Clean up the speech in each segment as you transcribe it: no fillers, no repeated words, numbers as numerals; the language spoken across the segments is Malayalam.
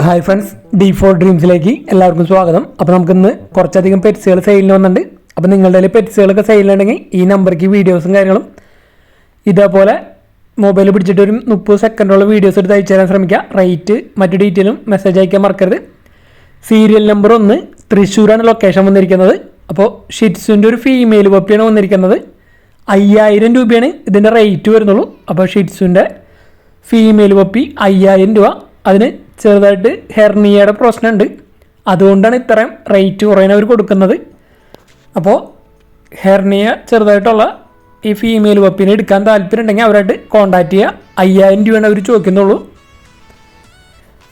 ഹായ് ഫ്രണ്ട്സ്, D4 ഡ്രീംസിലേക്ക് എല്ലാവർക്കും സ്വാഗതം. അപ്പോൾ നമുക്കിന്ന് കുറച്ചധികം പെറ്റ്സുകൾ സെയിലിന് വന്നിട്ടുണ്ട്. അപ്പോൾ നിങ്ങളുടെ പെറ്റ്സുകളൊക്കെ സെയിലുണ്ടെങ്കിൽ ഈ നമ്പർക്ക് വീഡിയോസും കാര്യങ്ങളും ഇതേപോലെ മൊബൈൽ പിടിച്ചിട്ട് ഒരു 30 സെക്കൻഡോളം വീഡിയോസ് എടുത്ത് അയച്ചു തരാൻ ശ്രമിക്കുക. റേറ്റ് മറ്റു ഡീറ്റെയിലും മെസ്സേജ് അയക്കാൻ മറക്കരുത്. സീരിയൽ നമ്പർ 1 തൃശ്ശൂരാണ് ലൊക്കേഷൻ വന്നിരിക്കുന്നത്. അപ്പോൾ ഷിറ്റ്സുൻ്റെ ഒരു ഫീമെയിൽ പപ്പിയാണ് വന്നിരിക്കുന്നത്. 5000 രൂപയാണ് ഇതിൻ്റെ റേറ്റ് വരുന്നുള്ളൂ. അപ്പോൾ ഷിറ്റ്സുൻ്റെ ഫീമെയിൽ പപ്പി 5000 രൂപ. അതിന് ചെറുതായിട്ട് ഹെർണിയയുടെ പ്രശ്നമുണ്ട്, അതുകൊണ്ടാണ് ഇത്രയും റേറ്റ് കുറയാൻ അവർ കൊടുക്കുന്നത്. അപ്പോൾ ഹെർണിയ ചെറുതായിട്ടുള്ള ഈ ഫീമെയിൽ പപ്പിനെ എടുക്കാൻ താല്പര്യം ഉണ്ടെങ്കിൽ അവരായിട്ട് കോൺടാക്റ്റ് ചെയ്യുക. 5000 രൂപയാണ് അവർ ചോദിക്കുന്നുള്ളൂ.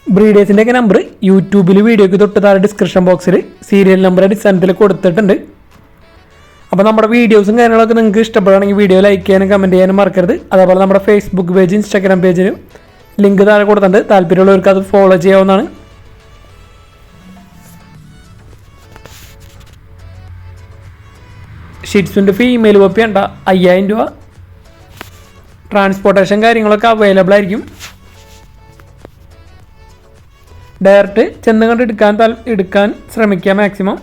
ബ്രീഡേഴ്സിൻ്റെയൊക്കെ നമ്പർ യൂട്യൂബിൽ വീഡിയോയ്ക്ക് തൊട്ട് താഴെ ഡിസ്ക്രിപ്ഷൻ ബോക്സിൽ സീരിയൽ നമ്പർ അടിസ്ഥാനത്തിൽ കൊടുത്തിട്ടുണ്ട്. അപ്പോൾ നമ്മുടെ വീഡിയോസും കാര്യങ്ങളൊക്കെ നിങ്ങൾക്ക് ഇഷ്ടപ്പെടുകയാണെങ്കിൽ വീഡിയോ ലൈക്ക് ചെയ്യാനും കമൻറ്റ് ചെയ്യാനും മറക്കരുത്. അതേപോലെ നമ്മുടെ ഫേസ്ബുക്ക് പേജ്, ഇൻസ്റ്റാഗ്രാം പേജിനും ലിങ്ക് താഴെ കൊടുത്തിട്ടുണ്ട്. താല്പര്യമുള്ളവർക്ക് അത് ഫോളോ ചെയ്യാവുന്നതാണ്. ഷിറ്റ്സുൻ്റെ ഫീമെയിൽ പപ്പി ഉണ്ട 5000 രൂപ. ട്രാൻസ്പോർട്ടേഷൻ കാര്യങ്ങളൊക്കെ അവൈലബിൾ ആയിരിക്കും. ഡയറക്റ്റ് ചെന്ന് കണ്ട് എടുക്കാൻ ശ്രമിക്കുക മാക്സിമം.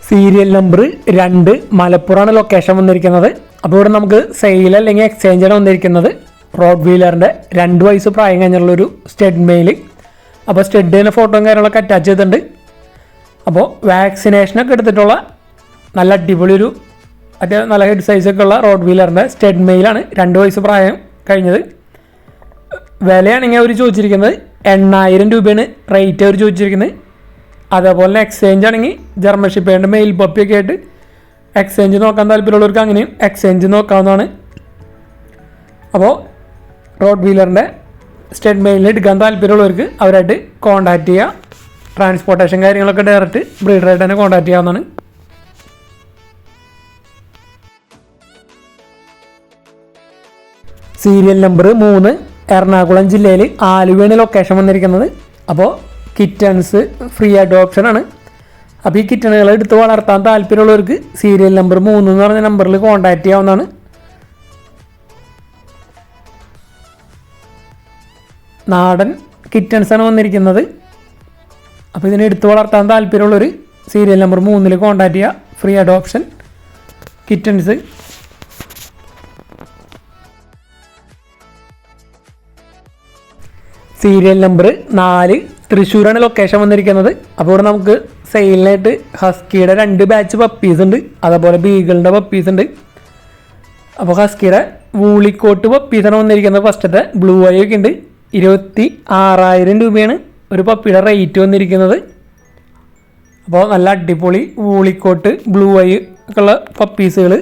സീരിയൽ നമ്പർ 2 മലപ്പുറമാണ് ലൊക്കേഷൻ വന്നിരിക്കുന്നത്. അപ്പോൾ ഇവിടെ നമുക്ക് സെയിൽ അല്ലെങ്കിൽ എക്സ്ചേഞ്ചാണ് വന്നിരിക്കുന്നത്. റോഡ് വീലറിൻ്റെ 2 വയസ്സ് പ്രായം കഴിഞ്ഞുള്ളൊരു സ്റ്റഡ് മെയിൽ. അപ്പോൾ സ്റ്റഡിൻ്റെ ഫോട്ടോയും കാര്യങ്ങളൊക്കെ അറ്റാച്ച് ചെയ്തിട്ടുണ്ട്. അപ്പോൾ വാക്സിനേഷനൊക്കെ എടുത്തിട്ടുള്ള നല്ല അടിപൊളി ഒരു നല്ല ഹെഡ് സൈസൊക്കെ ഉള്ള റോഡ് വീലറിൻ്റെ സ്റ്റഡ് മെയിലാണ്. 2 വയസ്സ് പ്രായം കഴിഞ്ഞത്. വിലയാണെങ്കിൽ അവർ ചോദിച്ചിരിക്കുന്നത് 8000 രൂപയാണ് റേറ്റ് അവർ ചോദിച്ചിരിക്കുന്നത്. അതേപോലെ തന്നെ എക്സ്ചേഞ്ച് ആണെങ്കിൽ ജർമ്മൻ ഷിപ്പേൻ്റെ മെയിൽ പപ്പിയൊക്കെ ആയിട്ട് എക്സ്ചേഞ്ച് നോക്കാൻ താല്പര്യമുള്ളവർക്ക് അങ്ങനെയും എക്സ്ചേഞ്ച് നോക്കാവുന്നതാണ്. അപ്പോൾ റോഡ് വീലറിൻ്റെ സ്റ്റഡ് മെയിലിൽ എടുക്കാൻ താല്പര്യമുള്ളവർക്ക് അവരായിട്ട് കോൺടാക്റ്റ് ചെയ്യുക. ട്രാൻസ്പോർട്ടേഷൻ കാര്യങ്ങളൊക്കെ ഡയറക്റ്റ് ബ്രീഡറായിട്ട് തന്നെ കോൺടാക്റ്റ് ചെയ്യാവുന്നതാണ്. സീരിയൽ നമ്പർ 3 എറണാകുളം ജില്ലയിൽ ആലുവയാണ് ലൊക്കേഷൻ വന്നിരിക്കുന്നത്. അപ്പോൾ കിറ്റൺസ് ഫ്രീ അഡോപ്ഷനാണ്. അപ്പോൾ ഈ കിറ്റണുകളെ എടുത്ത് വളർത്താൻ താല്പര്യമുള്ളവർക്ക് സീരിയൽ നമ്പർ 3 എന്ന് പറഞ്ഞ നമ്പറിൽ കോൺടാക്റ്റ് ചെയ്യാവുന്നതാണ്. നാടൻ കിറ്റൺസാണ് വന്നിരിക്കുന്നത്. അപ്പോൾ ഇതിനെ എടുത്ത് വളർത്താൻ താല്പര്യമുള്ളവർ സീരിയൽ നമ്പർ 3 കോൺടാക്റ്റ് ചെയ്യുക. Free adoption kittens. Serial number 4 തൃശ്ശൂരാണ് ലൊക്കേഷൻ വന്നിരിക്കുന്നത്. അപ്പോൾ ഇവിടെ നമുക്ക് സെയിലിനായിട്ട് ഹസ്കിയുടെ 2 ബാച്ച് പപ്പീസ് ഉണ്ട്, അതേപോലെ ബീഗിളിൻ്റെ പപ്പീസ് ഉണ്ട്. അപ്പോൾ ഹസ്കിയുടെ വൂളിക്കോട്ട് പപ്പീസാണ് വന്നിരിക്കുന്നത്. ഫസ്റ്റത്തെ ബ്ലൂ ഐ ഒക്കെ ഉണ്ട്. 26000 രൂപയാണ് ഒരു പപ്പിയുടെ റേറ്റ് വന്നിരിക്കുന്നത്. അപ്പോൾ നല്ല അടിപൊളി വൂളിക്കോട്ട് ബ്ലൂ ഐ ഒക്കെ ഉള്ള പപ്പീസുകൾ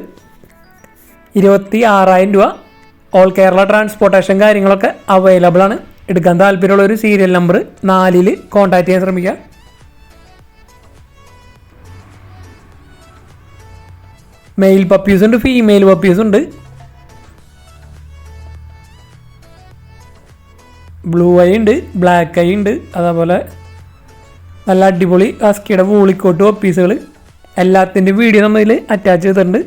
26000 രൂപ. ഓൾ കേരള ട്രാൻസ്പോർട്ടേഷൻ കാര്യങ്ങളൊക്കെ അവൈലബിൾ ആണ്. എടുക്കാൻ താല്പര്യമുള്ള ഒരു സീരിയൽ നമ്പർ 4 കോൺടാക്ട് ചെയ്യാൻ ശ്രമിക്കുക. മെയിൽ പപ്പീസ് ഉണ്ട്, ഫീമെയിൽ പപ്പീസ് ഉണ്ട്. ബ്ലൂ ഐ ഉണ്ട്, ബ്ലാക്ക് ഐ ഉണ്ട്. അതേപോലെ നല്ല അടിപൊളി ഹസ്കിയുടെ വൂളിക്കോട്ട് പപ്പീസുകൾ. എല്ലാത്തിൻ്റെ വീഡിയോ നമ്മൾ ഇതിൽ അറ്റാച്ച് ചെയ്തിട്ടുണ്ട്.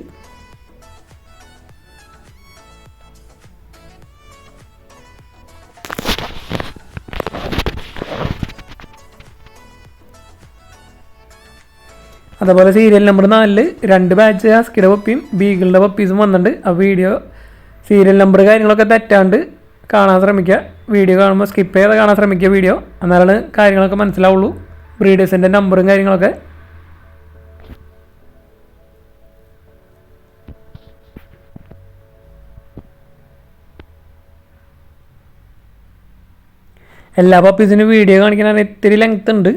അതേപോലെ സീരിയൽ നമ്പർ 4 2 ബാച്ച് ഹസ്കിയുടെ പപ്പിയും ബീഗിളിൻ്റെ പപ്പീസും വന്നിട്ടുണ്ട്. ആ വീഡിയോ സീരിയൽ നമ്പർ കാര്യങ്ങളൊക്കെ തെറ്റാണ്ട് കാണാൻ ശ്രമിക്കുക. വീഡിയോ കാണുമ്പോൾ സ്കിപ്പ് ചെയ്ത് കാണാൻ ശ്രമിക്കുക വീഡിയോ. എന്നാലാണ് കാര്യങ്ങളൊക്കെ മനസ്സിലാവുള്ളൂ, ബ്രീഡേഴ്സിൻ്റെ നമ്പറും കാര്യങ്ങളൊക്കെ. എല്ലാ പപ്പീസിനും വീഡിയോ കാണിക്കാൻ ഇത്തിരി ലെങ്ത് ഉണ്ട്.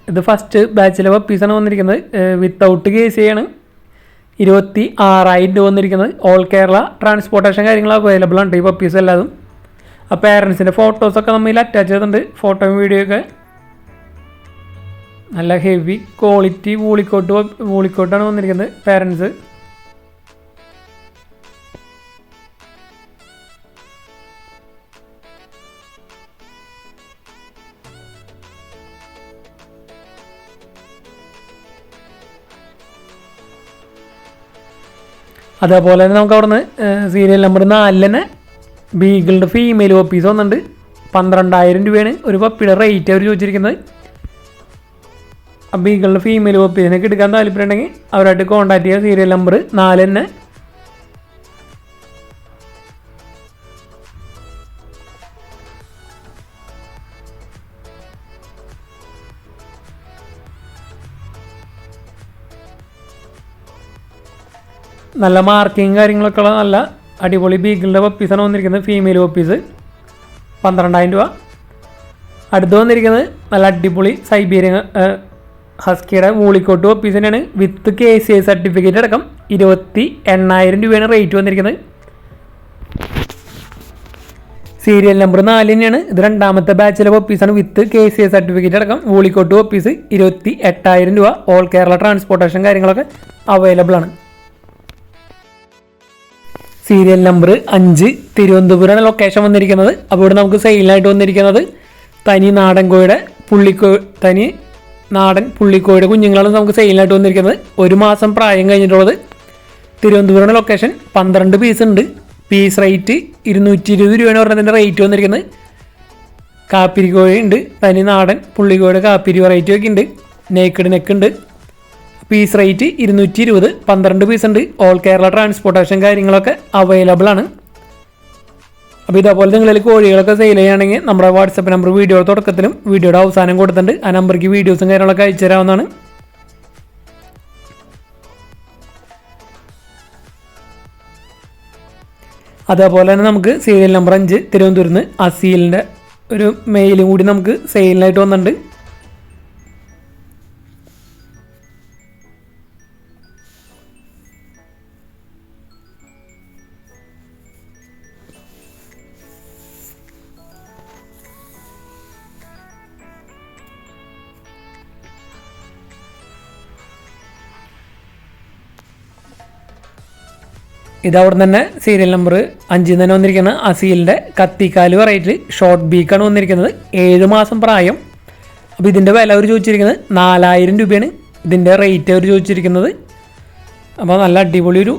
ഇത് ഫസ്റ്റ് ബാച്ചിലെ പപ്പീസാണ് വന്നിരിക്കുന്നത്. വിത്തൗട്ട് കേസ് ചെയ്യാണ് 26000 രൂപ വന്നിരിക്കുന്നത്. ഓൾ കേരള ട്രാൻസ്പോർട്ടേഷൻ കാര്യങ്ങൾ അവൈലബിൾ ആണ് ഈ പപ്പീസ് എല്ലാതും. ആ പേരൻസിൻ്റെ ഫോട്ടോസൊക്കെ നമ്മൾ അറ്റാച്ച് ചെയ്തിട്ടുണ്ട്, ഫോട്ടോയും വീഡിയോ ഒക്കെ. നല്ല ഹെവി ക്വാളിറ്റി വൂളിക്കോട്ടാണ് വന്നിരിക്കുന്നത് പേരൻസ്. അതേപോലെ തന്നെ നമുക്ക് അവിടെ നിന്ന് സീരിയൽ നമ്പർ 4 തന്നെ ബീഗിളുടെ ഫീമെയിൽ പപ്പീസ് വന്നിട്ടുണ്ട്. 12,000 രൂപയാണ് ഒരു പപ്പിയുടെ റേറ്റ് അവർ ചോദിച്ചിരിക്കുന്നത്. അപ്പോൾ ഈകളുടെ ഫീമെയിൽ പപ്പീസിനൊക്കെ എടുക്കാൻ താല്പര്യമുണ്ടെങ്കിൽ അവരായിട്ട് കോൺടാക്ട് ചെയ്യുക. സീരിയൽ നമ്പർ 4 തന്നെ. നല്ല മാർക്കിങ് കാര്യങ്ങളൊക്കെ ഉള്ള നല്ല അടിപൊളി ബീഗിളിൻ്റെ പപ്പീസാണ് വന്നിരിക്കുന്നത്. ഫീമെയിൽ പപ്പീസ് 12,000 രൂപ. അടുത്ത് വന്നിരിക്കുന്നത് നല്ല അടിപൊളി സൈബീരിയൻ ഹസ്കിയുടെ മൂളിക്കോട്ട് പപ്പീസ് തന്നെയാണ്. വിത്ത് KCI സർട്ടിഫിക്കറ്റ് അടക്കം 28,000 രൂപയാണ് റേറ്റ് വന്നിരിക്കുന്നത്. സീരിയൽ നമ്പർ 4 തന്നെയാണ്. ഇത് രണ്ടാമത്തെ ബാച്ചിലെ പപ്പീസാണ്. വിത്ത് KCI സർട്ടിഫിക്കറ്റ് അടക്കം മൂളിക്കോട്ട് പപ്പീസ് 28,000 രൂപ. ഓൾ കേരള ട്രാൻസ്പോർട്ടേഷൻ കാര്യങ്ങളൊക്കെ അവൈലബിൾ ആണ്. സീരിയൽ നമ്പർ 5 തിരുവനന്തപുരമാണ് ലൊക്കേഷൻ വന്നിരിക്കുന്നത്. അപ്പോൾ ഇവിടെ നമുക്ക് സെയിലായിട്ട് വന്നിരിക്കുന്നത് തനി നാടൻ പുള്ളിക്കോയുടെ കുഞ്ഞുങ്ങളാണ് നമുക്ക് സെയിലായിട്ട് വന്നിരിക്കുന്നത്. 1 മാസം പ്രായം കഴിഞ്ഞിട്ടുള്ളത്. തിരുവനന്തപുരമാണ് ലൊക്കേഷൻ. 12 പീസ് ഉണ്ട്. പീസ് റേറ്റ് 220 രൂപയാണ് പറഞ്ഞതിൻ്റെ റേറ്റ് വന്നിരിക്കുന്നത്. കാപ്പിരി കോഴി ഉണ്ട്. തനി നാടൻ പുള്ളിക്കോയുടെ കാപ്പിരി വെറൈറ്റി ഒക്കെ ഉണ്ട്. നേക്കഡ് നെക്ക് ഉണ്ട്. Piece rate 220. 12 പീസ് ഉണ്ട്. ഓൾ കേരള ട്രാൻസ്പോർട്ടേഷൻ കാര്യങ്ങളൊക്കെ അവൈലബിൾ ആണ്. അപ്പോൾ ഇതേപോലെ നിങ്ങളിൽ കോഴികളൊക്കെ സെയിൽ ചെയ്യുകയാണെങ്കിൽ നമ്മുടെ വാട്സപ്പ് നമ്പർ വീഡിയോയുടെ തുടക്കത്തിലും വീഡിയോയുടെ അവസാനം കൊടുത്തിട്ടുണ്ട്. ആ നമ്പർക്ക് വീഡിയോസും കാര്യങ്ങളൊക്കെ അയച്ചു തരാവുന്നതാണ്. അതേപോലെ തന്നെ നമുക്ക് സീരിയൽ നമ്പർ 5 തിരുവനന്തപുരത്ത് നിന്ന് അസീലിൻ്റെ ഒരു മെയിലും കൂടി നമുക്ക് സെയിലിനായിട്ട് വന്നിട്ടുണ്ട്. ഇതവിടെ തന്നെ സീരിയൽ നമ്പർ 5 തന്നെ വന്നിരിക്കുന്നത് അസീലിൻ്റെ കത്തിക്കാല് വെറൈറ്റി ഷോർട്ട് ബീക്കാണ് വന്നിരിക്കുന്നത്. 7 മാസം പ്രായം. അപ്പോൾ ഇതിൻ്റെ വില അവർ ചോദിച്ചിരിക്കുന്നത് 4,000 രൂപയാണ് ഇതിൻ്റെ റേറ്റ് അവർ ചോദിച്ചിരിക്കുന്നത്. അപ്പോൾ നല്ല അടിപൊളി ഒരു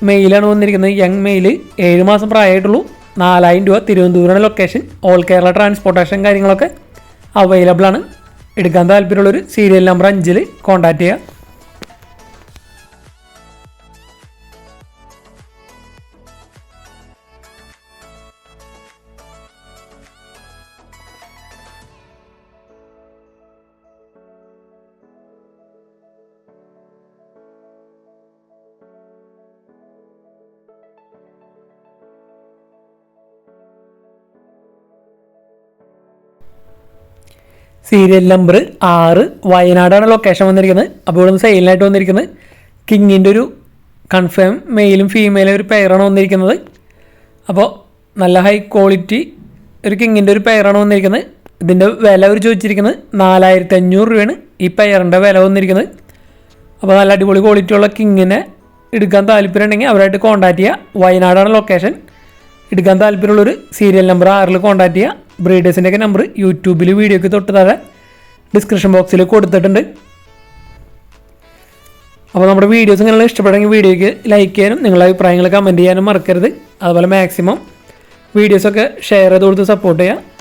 മെയിലാണ് വന്നിരിക്കുന്നത്. യങ് മെയിൽ 7 മാസം പ്രായമായിട്ടുള്ളൂ. 4,000 രൂപ. തിരുവനന്തപുരമാണ് ലൊക്കേഷൻ. ഓൾ കേരള ട്രാൻസ്പോർട്ടേഷൻ കാര്യങ്ങളൊക്കെ അവൈലബിൾ ആണ്. എടുക്കാൻ താല്പര്യമുള്ളൊരു സീരിയൽ നമ്പർ 5 കോൺടാക്ട് ചെയ്യുക. സീരിയൽ നമ്പർ 6 വയനാടാണ് ലൊക്കേഷൻ വന്നിരിക്കുന്നത്. അപ്പോൾ ഇവിടെ നിന്ന് സെയിലിനായിട്ട് വന്നിരിക്കുന്നത് കിങ്ങിൻ്റെ ഒരു കൺഫേം മെയിലും ഫീമെയിലും ഒരു പെയറാണ് വന്നിരിക്കുന്നത്. അപ്പോൾ നല്ല ഹൈ ക്വാളിറ്റി ഒരു കിങ്ങിൻ്റെ ഒരു പെയറാണ് വന്നിരിക്കുന്നത്. ഇതിൻ്റെ വില അവർ ചോദിച്ചിരിക്കുന്നത് 4,500 രൂപയാണ് ഈ പെയറിൻ്റെ വില വന്നിരിക്കുന്നത്. അപ്പോൾ നല്ല അടിപൊളി ക്വാളിറ്റിയുള്ള കിങ്ങിനെ എടുക്കാൻ താല്പര്യമുണ്ടെങ്കിൽ അവരായിട്ട് കോൺടാക്ട് ചെയ്യുക. വയനാടാണ് ലൊക്കേഷൻ. എടുക്കാൻ താല്പര്യമുള്ളൊരു സീരിയൽ നമ്പർ 6 കോൺടാക്ട് ചെയ്യുക. ബ്രീഡേഴ്സിൻ്റെയൊക്കെ നമ്പർ യൂട്യൂബിൽ വീഡിയോയ്ക്ക് തൊട്ട് താഴെ ഡിസ്ക്രിപ്ഷൻ ബോക്സിൽ കൊടുത്തിട്ടുണ്ട്. അപ്പോൾ നമ്മുടെ വീഡിയോസ് ഇങ്ങനെ ഇഷ്ടപ്പെടുമെങ്കിൽ വീഡിയോയ്ക്ക് ലൈക്ക് ചെയ്യാനും നിങ്ങളുടെ അഭിപ്രായങ്ങൾ കമൻറ്റ് ചെയ്യാനും മറക്കരുത്. അതുപോലെ മാക്സിമം വീഡിയോസൊക്കെ ഷെയർ ചെയ്ത് കൊടുത്ത് സപ്പോർട്ട് ചെയ്യുക.